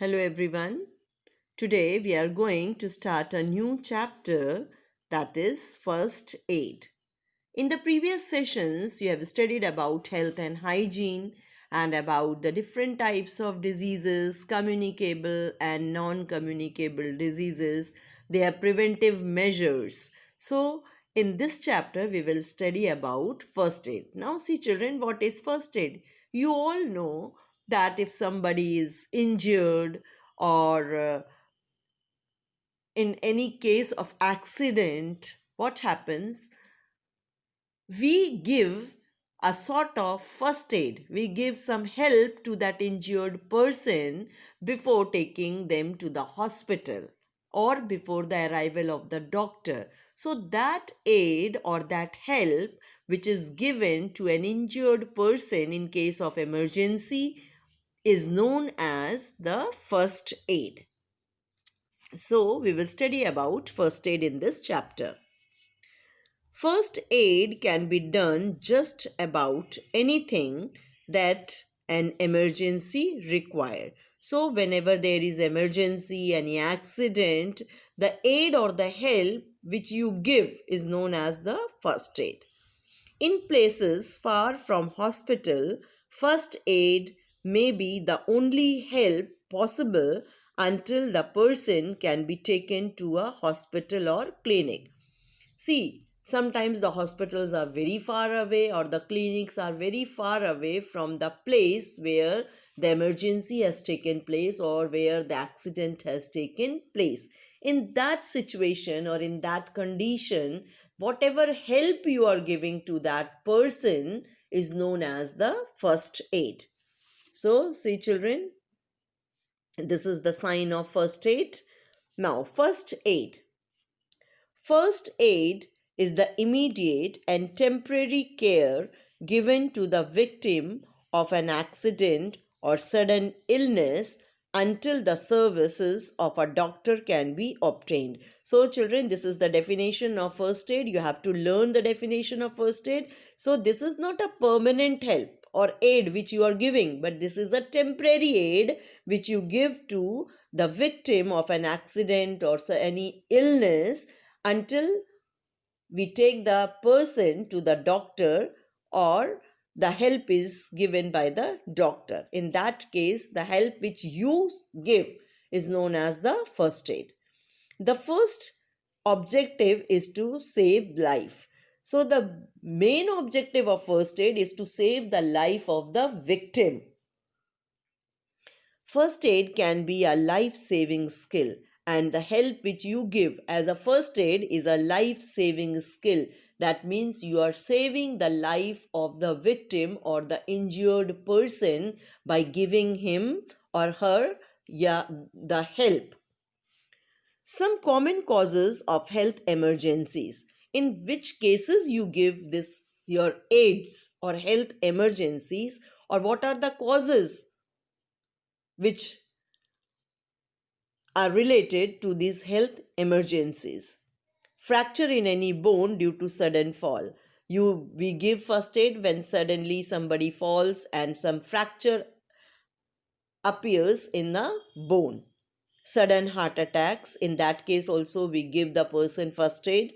Hello everyone. Today we are going to start a new chapter, that is first aid. In the previous sessions, you have studied about health and hygiene and about the different types of diseases, communicable and non-communicable diseases, their preventive measures. So, in this chapter, we will study about first aid. Now, see children, what is first aid? You all know that if somebody is injured or in any case of accident, what happens? We give a sort of first aid. We give some help to that injured person before taking them to the hospital or before the arrival of the doctor. So, that aid or that help which is given to an injured person in case of emergency is known as the first aid. So, we will study about first aid in this chapter. First aid can be done just about anything that an emergency require. So whenever there is emergency, any accident, the aid or the help which you give is known as the first aid. In places far from hospital, first aid may be the only help possible until the person can be taken to a hospital or clinic. See, sometimes the hospitals are very far away or the clinics are very far away from the place where the emergency has taken place or where the accident has taken place. In that situation or in that condition, whatever help you are giving to that person is known as the first aid. So, see, children, this is the sign of first aid. Now, first aid. First aid is the immediate and temporary care given to the victim of an accident or sudden illness until the services of a doctor can be obtained. So, children, this is the definition of first aid. You have to learn the definition of first aid. So, this is not a permanent help or aid which you are giving, but this is a temporary aid which you give to the victim of an accident or any illness until we take the person to the doctor or the help is given by the doctor. In that case, the help which you give is known as the first aid. The first objective is to save life. So, the main objective of first aid is to save the life of the victim. First aid can be a life saving skill, and the help which you give as a first aid is a life saving skill. That means you are saving the life of the victim or the injured person by giving him or her, yeah, the help. Some common causes of health emergencies. In which cases you give this your aids or health emergencies, or what are the causes which are related to these health emergencies. Fracture in any bone due to sudden fall. We give first aid when suddenly somebody falls and some fracture appears in the bone. Sudden heart attacks, in that case also we give the person first aid.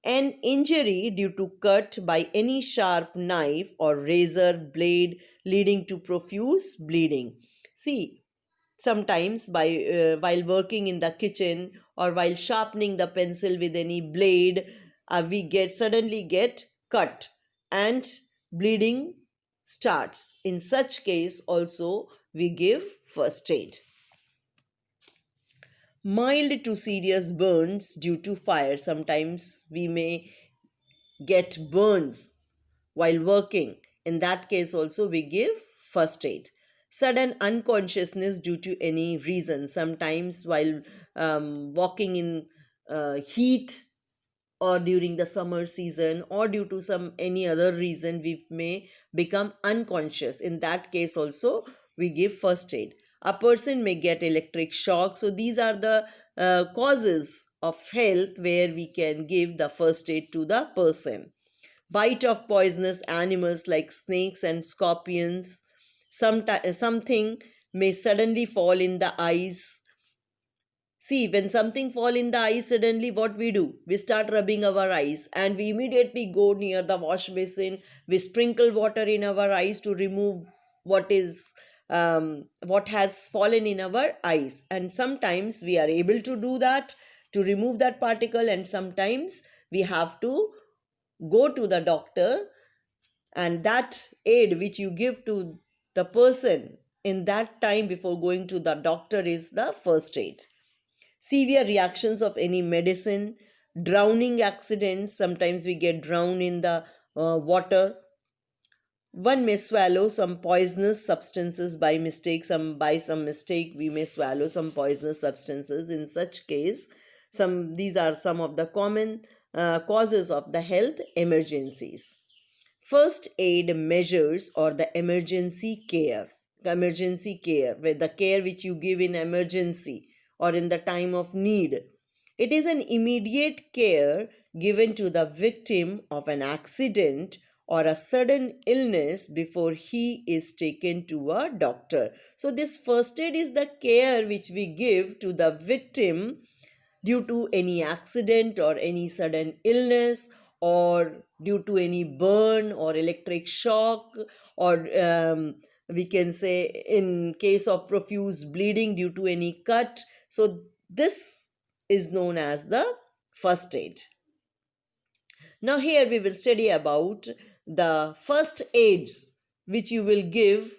An injury due to cut by any sharp knife or razor blade leading to profuse bleeding. See, sometimes while working in the kitchen or while sharpening the pencil with any blade, we get suddenly get cut and bleeding starts. In such case also we give first aid. Mild to serious burns due to fire. Sometimes we may get burns while working. In that case, also we give first aid. Sudden unconsciousness due to any reason. Sometimes while walking in heat or during the summer season or due to some any other reason we may become unconscious. In that case also we give first aid. A person may get electric shock. So these are the causes of health where we can give the first aid to the person. Bite of poisonous animals like snakes and scorpions, something may suddenly fall in the eyes. See, when something fall in the eyes suddenly, what we do? We start rubbing our eyes and we immediately go near the wash basin. We sprinkle water in our eyes to remove what has fallen in our eyes. And sometimes we are able to do that to remove that particle, and sometimes we have to go to the doctor, and that aid which you give to the person in that time before going to the doctor is the first aid. Severe reactions of any medicine, drowning accidents, sometimes we get drowned in the water. One may swallow some poisonous substances by mistake. Some mistake we may swallow some poisonous substances. In such case, some these are some of the common causes of the health emergencies. First aid measures, or the emergency care, where the care which you give in emergency or in the time of need. It is an immediate care given to the victim of an accident or a sudden illness before he is taken to a doctor. So this first aid is the care which we give to the victim due to any accident or any sudden illness, or due to any burn or electric shock, or we can say in case of profuse bleeding due to any cut. So this is known as the first aid. Now here we will study about the first aids which you will give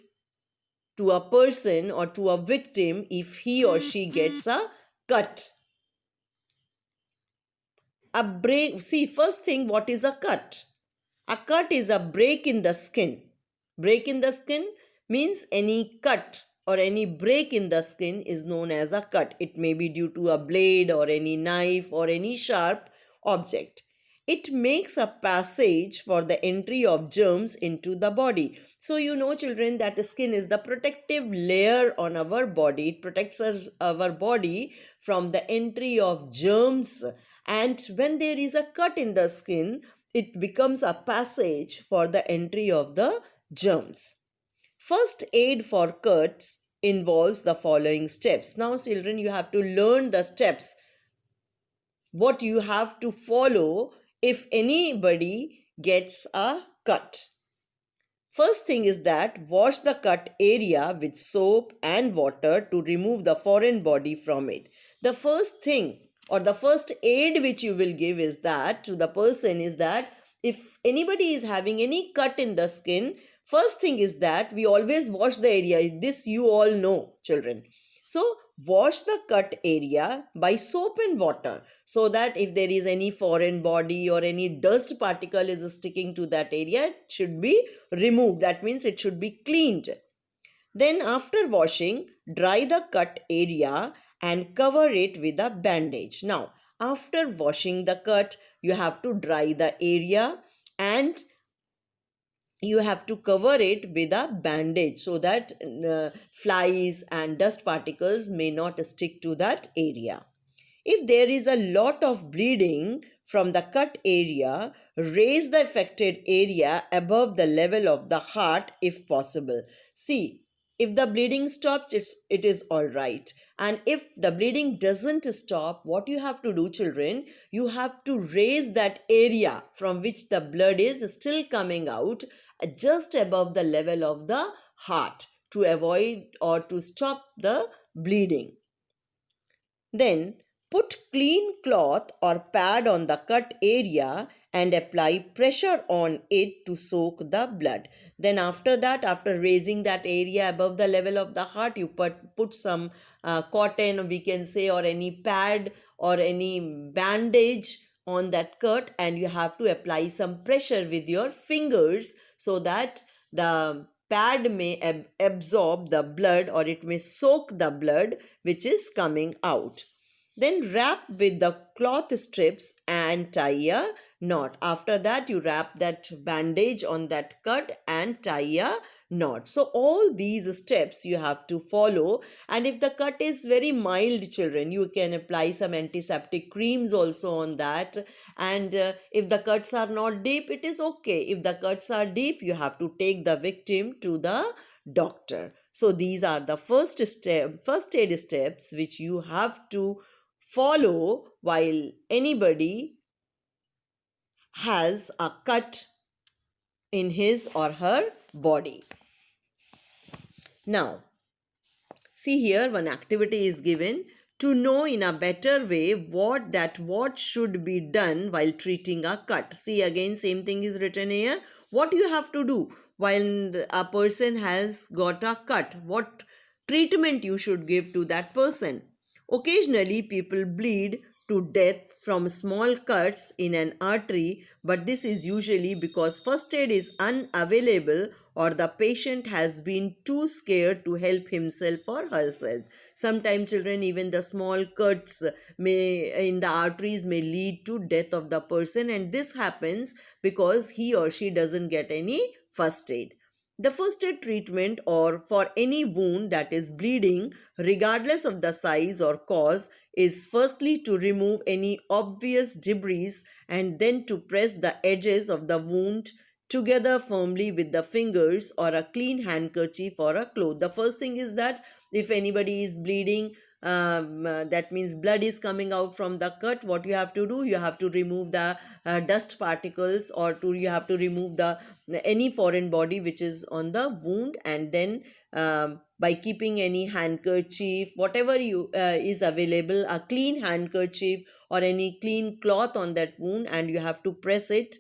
to a person or to a victim if he or she gets a cut. A break. See, first thing, what is a cut? A cut is a break in the skin. Break in the skin means any cut or any break in the skin is known as a cut. It may be due to a blade or any knife or any sharp object. It makes a passage for the entry of germs into the body. So you know, children, that the skin is the protective layer on our body. It protects our body from the entry of germs, and when there is a cut in the skin, it becomes a passage for the entry of the germs. First aid for cuts involves the following steps. Now children, you have to learn the steps what you have to follow if anybody gets a cut. First thing is that wash the cut area with soap and water to remove the foreign body from it. The first thing or the first aid which you will give is that to the person is that if anybody is having any cut in the skin, first thing is that we always wash the area. This you all know, children. So wash the cut area by soap and water, so that if there is any foreign body or any dust particle is sticking to that area, it should be removed. That means it should be cleaned. Then after washing, dry the cut area and cover it with a bandage. Now, after washing the cut, you have to dry the area and you have to cover it with a bandage so that flies and dust particles may not stick to that area. If there is a lot of bleeding from the cut area, raise the affected area above the level of the heart if possible. See, if the bleeding stops, it is all right. And if the bleeding doesn't stop, what you have to do, children, you have to raise that area from which the blood is still coming out just above the level of the heart to avoid or to stop the bleeding. Then put clean cloth or pad on the cut area and apply pressure on it to soak the blood. Then after that, after raising that area above the level of the heart, you put some cotton, we can say, or any pad or any bandage on that cut, and you have to apply some pressure with your fingers so that the pad may absorb the blood, or it may soak the blood which is coming out. Then wrap with the cloth strips and tie a knot. After that, you wrap that bandage on that cut and tie a knot. So all these steps you have to follow. And if the cut is very mild, children, you can apply some antiseptic creams also on that. And if the cuts are not deep, it is okay. If the cuts are deep, you have to take the victim to the doctor. So these are the first aid steps which you have to follow while anybody has a cut in his or her body. Now, see here, one activity is given to know in a better way what should be done while treating a cut. See again, same thing is written here. What you have to do while a person has got a cut, what treatment you should give to that person. Occasionally, people bleed to death from small cuts in an artery, but this is usually because first aid is unavailable or the patient has been too scared to help himself or herself. Sometimes children, even the small cuts may in the arteries may lead to death of the person, and this happens because he or she doesn't get any first aid. The first aid treatment or for any wound that is bleeding, regardless of the size or cause, is firstly to remove any obvious debris and then to press the edges of the wound together firmly with the fingers or a clean handkerchief or a cloth. The first thing is that if anybody is bleeding, that means blood is coming out from the cut, what you have to do, you have to remove the dust particles, or you have to remove the any foreign body which is on the wound, and then by keeping any handkerchief, whatever you is available, a clean handkerchief or any clean cloth on that wound, and you have to press it.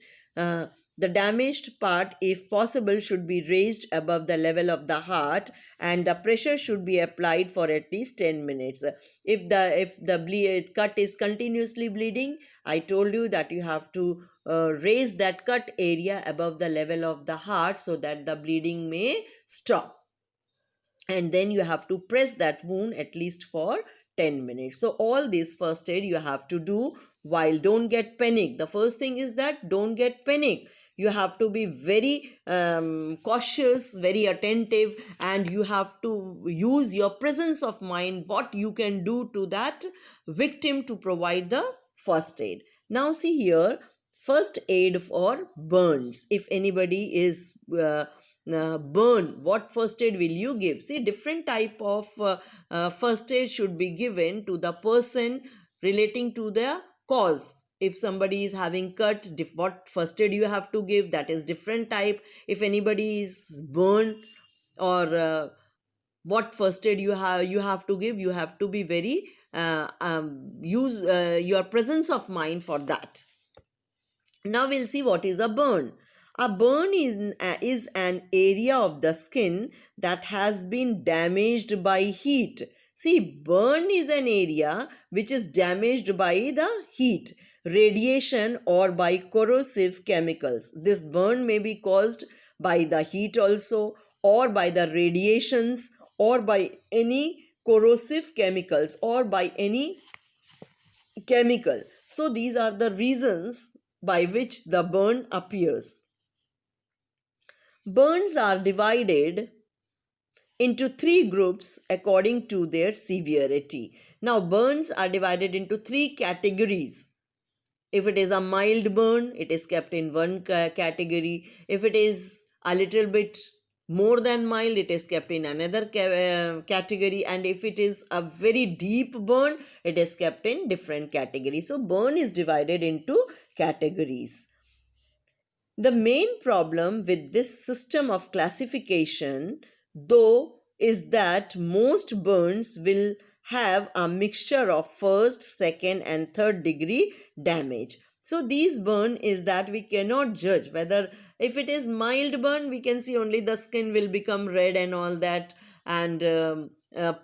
The damaged part, if possible, should be raised above the level of the heart, and the pressure should be applied for at least 10 minutes. If the cut is continuously bleeding, I told you that you have to raise that cut area above the level of the heart so that the bleeding may stop, and then you have to press that wound at least for 10 minutes. So all this first aid you have to do. While don't get panic, the first thing is that don't get panic. You have to be very cautious, very attentive, and you have to use your presence of mind, what you can do to that victim to provide the first aid. Now see here, first aid for burns. If anybody is burn, what first aid will you give? See, different type of first aid should be given to the person relating to the cause. If somebody is having cut, what first aid you have to give, that is different type. If anybody is burned, or what first aid you have to give, you have to be very use your presence of mind for that. Now we'll see what is a burn. A burn is an area of the skin that has been damaged by heat. See, burn is an area which is damaged by the heat, radiation, or by corrosive chemicals. This burn may be caused by the heat also, or by the radiations, or by any corrosive chemicals, or by any chemical. So these are the reasons by which the burn appears. Burns are divided into three groups according to their severity. Now, burns are divided into three categories. If it is a mild burn, it is kept in one category. If it is a little bit more than mild, it is kept in another category. And if it is a very deep burn, it is kept in different category. So burn is divided into categories. The main problem with this system of classification, though, is that most burns will have a mixture of first, second, and third degree damage. So these burn is that we cannot judge whether, if it is mild burn, we can see only the skin will become red and all that, and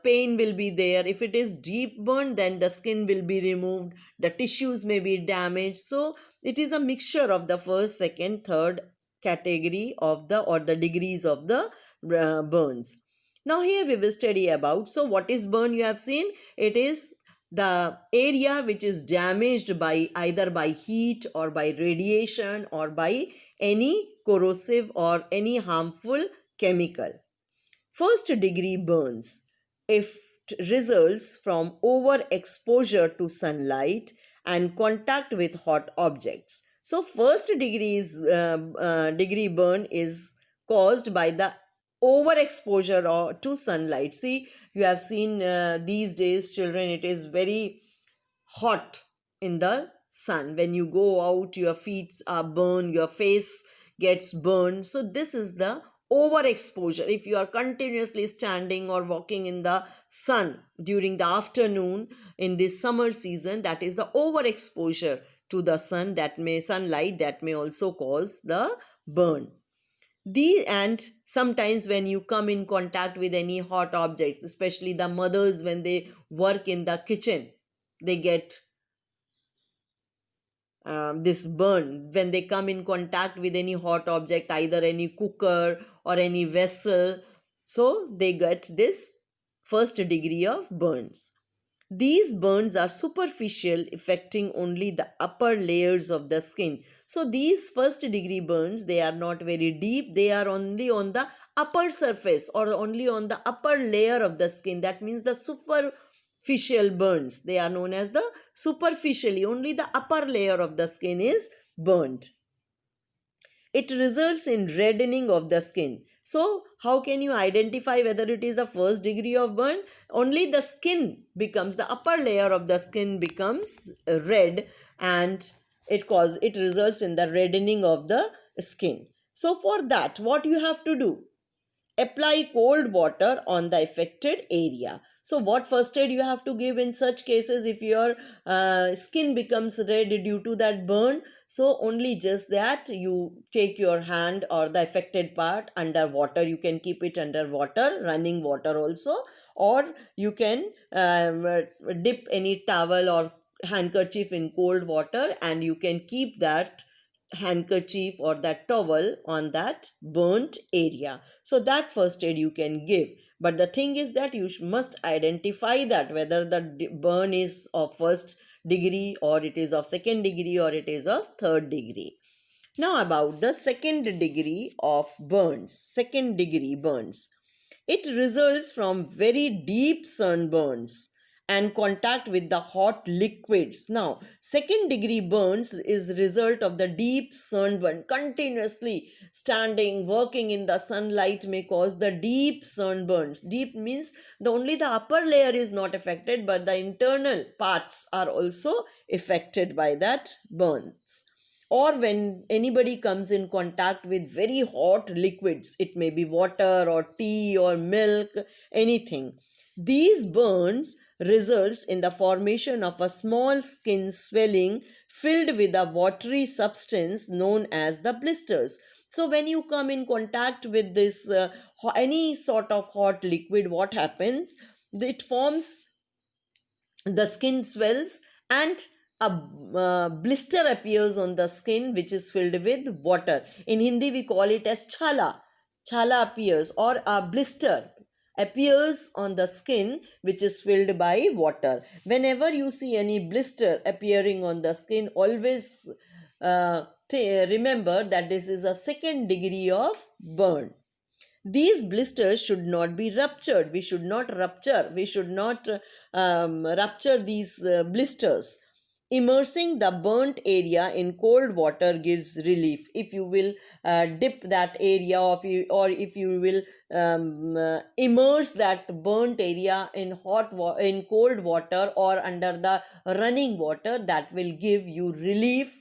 pain will be there. If it is deep burn, then the skin will be removed, the tissues may be damaged. So it is a mixture of the first, second, third category of the, or the degrees of the burns. Now here we will study about, so what is burn? You have seen, it is the area which is damaged by either by heat or by radiation or by any corrosive or any harmful chemical. First degree burns, if it results from overexposure to sunlight and contact with hot objects. So first degree burn is caused by the overexposure or to sunlight. See, you have seen these days, children, it is very hot in the sun. When you go out, your feet are burned, your face gets burned. So this is the overexposure. If you are continuously standing or walking in the sun during the afternoon in this summer season, that is the overexposure to the sun, that may sunlight, that may also cause the burn. And sometimes when you come in contact with any hot objects, especially the mothers when they work in the kitchen, they get this burn when they come in contact with any hot object, either any cooker or any vessel. So they get this first degree of burns. These burns are superficial, affecting only the upper layers of the skin. So these first degree burns, they are not very deep. They are only on the upper surface or only on the upper layer of the skin. That means the superficial burns. They are known as the superficially. Only the upper layer of the skin is burned. It results in reddening of the skin. So, how can you identify whether it is the first degree of burn? Only the skin becomes, the upper layer of the skin becomes red, and it results in the reddening of the skin. So, for that, what you have to do? Apply cold water on the affected area. So what first aid you have to give in such cases if your skin becomes red due to that burn? So only just that you take your hand or the affected part under water. You can keep it under water, running water also, or you can dip any towel or handkerchief in cold water, and you can keep that handkerchief or that towel on that burnt area. So that first aid you can give. But the thing is that you must identify that whether the burn is of first degree or it is of second degree or it is of third degree. Now about the second degree of burns. Second degree burns. It results from very deep sunburns and contact with the hot liquids. Now, second degree burns is result of the deep sunburn. Continuously standing, working in the sunlight may cause the deep sunburns. Deep means the only the upper layer is not affected, but the internal parts are also affected by that burns. Or when anybody comes in contact with very hot liquids, it may be water or tea or milk, anything. These burns results in the formation of a small skin swelling filled with a watery substance known as the blisters. So when you come in contact with this any sort of hot liquid, what happens? It forms, the skin swells, and a blister appears on the skin which is filled with water. In Hindi we call it as chala. Chala appears, or a blister appears on the skin which is filled by water. Whenever you see any blister appearing on the skin, always remember that this is a second degree of burn. These blisters should not be ruptured. We should not rupture. We should not rupture these blisters. Immersing the burnt area in cold water gives relief. If you will dip that area, or if you will immerse that burnt area in in cold water or under the running water, that will give you relief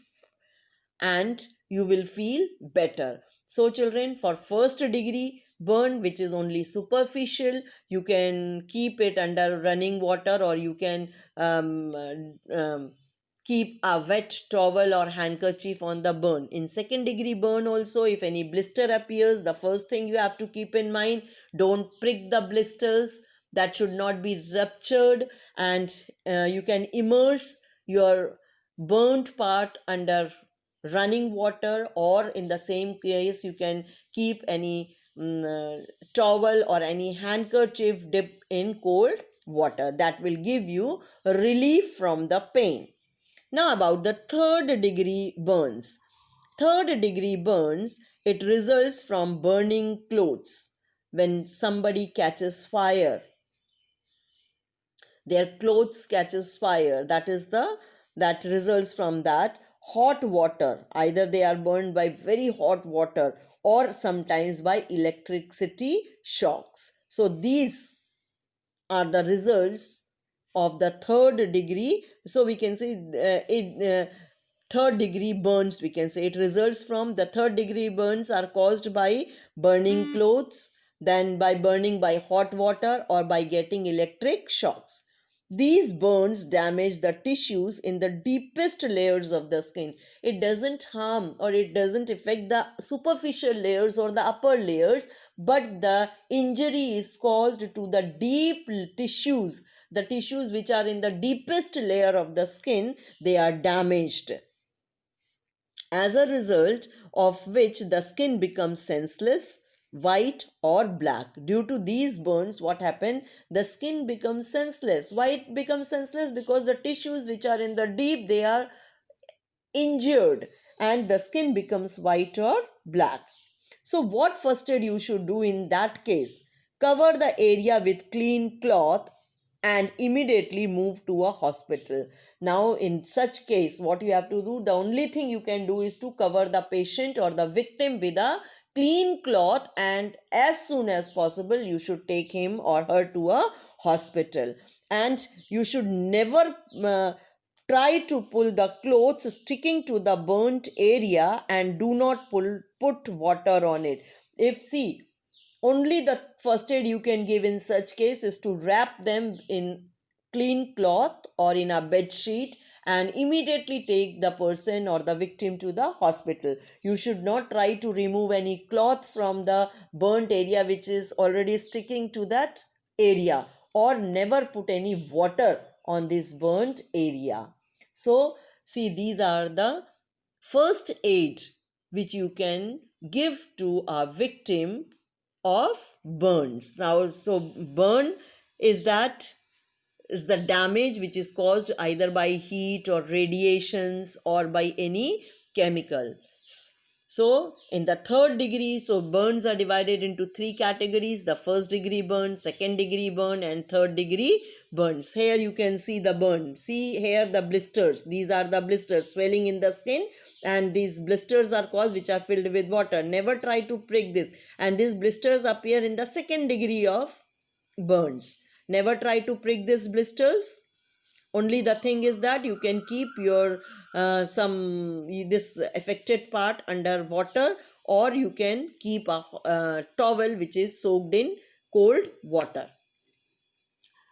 and you will feel better. So, children, for first degree burn, which is only superficial, you can keep it under running water, or you can keep a wet towel or handkerchief on the burn. In second degree burn, also, if any blister appears, the first thing you have to keep in mind, don't prick the blisters. That should not be ruptured, and you can immerse your burnt part under running water, or in the same case you can keep any towel or any handkerchief dipped in cold water. That will give you relief from the pain. Now about the third degree burns. Third degree burns, it results from burning clothes. When somebody catches fire, their clothes catches fire, that results from that hot water. Either they are burned by very hot water, or sometimes by electricity shocks. So these are the results of the third degree. So we can say third degree burns, we can say it results from the third degree burns are caused by burning clothes, then by burning by hot water, or by getting electric shocks. These burns damage the tissues in the deepest layers of the skin. It doesn't harm or it doesn't affect the superficial layers or the upper layers, but the injury is caused to the deep tissues, the tissues which are in the deepest layer of the skin, they are damaged, as a result of which the skin becomes senseless, white or black. Due to these burns, what happened? The skin becomes senseless. Why it becomes senseless? Because the tissues which are in the deep, they are injured, and the skin becomes white or black. So what first aid you should do in that case? Cover the area with clean cloth and immediately move to a hospital. Now in such case, what you have to do, the only thing you can do is to cover the patient or the victim with a clean cloth, and as soon as possible you should take him or her to a hospital. And you should never try to pull the clothes sticking to the burnt area, and do not put water on it. If see, only the first aid you can give in such case is to wrap them in clean cloth or in a bed sheet, and immediately take the person or the victim to the hospital. You should not try to remove any cloth from the burnt area which is already sticking to that area, or never put any water on this burnt area. So see, these are the first aid which you can give to a victim of burns. Now, so burn is that is the damage which is caused either by heat or radiations or by any chemical. So in the third degree, so burns are divided into three categories: the first degree burn, second degree burn, and third degree burns. Here you can see the burn. See here the blisters. These are the blisters swelling in the skin, and these blisters are caused which are filled with water. Never try to prick this. And these blisters appear in the second degree of burns. Never try to prick these blisters. Only the thing is that you can keep your some this affected part under water, or you can keep a towel which is soaked in cold water.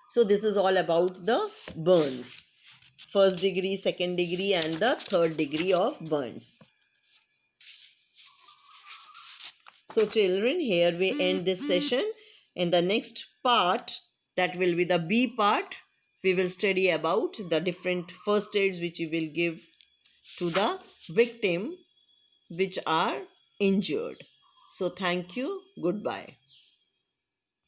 So this is all about the burns: first degree, second degree, and the third degree of burns. So children, here we end this session. In the next part, that will be the B part, we will study about the different first aids which you will give to the victim which are injured. So thank you. Goodbye.